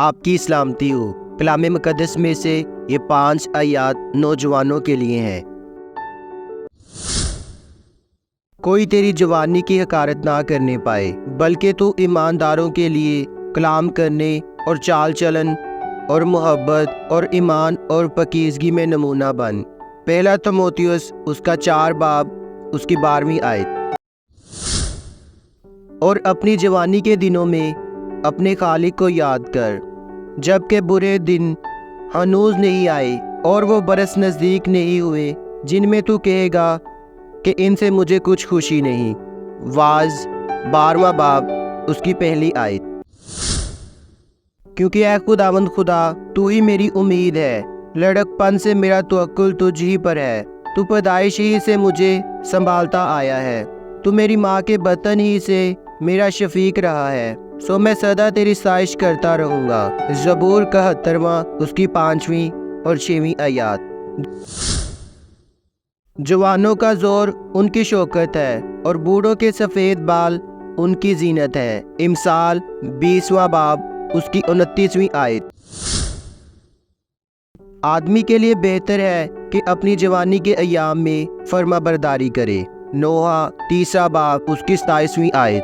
آپ کی سلامتی ہو۔ کلام مقدس میں سے یہ 5 آیات نوجوانوں کے لیے ہیں۔ کوئی تیری جوانی کی حقارت نہ کرنے پائے، بلکہ تو ایمانداروں کے لیے کلام کرنے اور چال چلن اور محبت اور ایمان اور پاکیزگی میں نمونہ بن۔ پہلا تیموتھیوس اس کا 4 باب اس کی 12ویں آیت۔ اور اپنی جوانی کے دنوں میں اپنے خالق کو یاد کر، جبکہ برے دن ہنوز نہیں آئے اور وہ برس نزدیک نہیں ہوئے جن میں تو کہے گا کہ ان سے مجھے کچھ خوشی نہیں۔ واعظ 12واں باب اس کی پہلی آیت۔ کیونکہ اے خداوند خدا، تو ہی میری امید ہے، لڑک پن سے میرا توکل تجھ ہی پر ہے۔ تو پیدائش ہی سے مجھے سنبھالتا آیا ہے، تو میری ماں کے بطن ہی سے میرا شفیق رہا ہے، سو میں سدا تیری ستائش کرتا رہوں گا۔ زبور 71 اس کی 5ویں اور 6ویں آیات۔ جوانوں کا زور ان کی شوکت ہے، اور بوڑھوں کے سفید بال ان کی زینت ہے۔ امثال 20واں باب اس کی 29ویں آیت۔ آدمی کے لیے بہتر ہے کہ اپنی جوانی کے ایام میں فرما برداری کرے۔ نوح 30 باب اس کی 27ویں آیت۔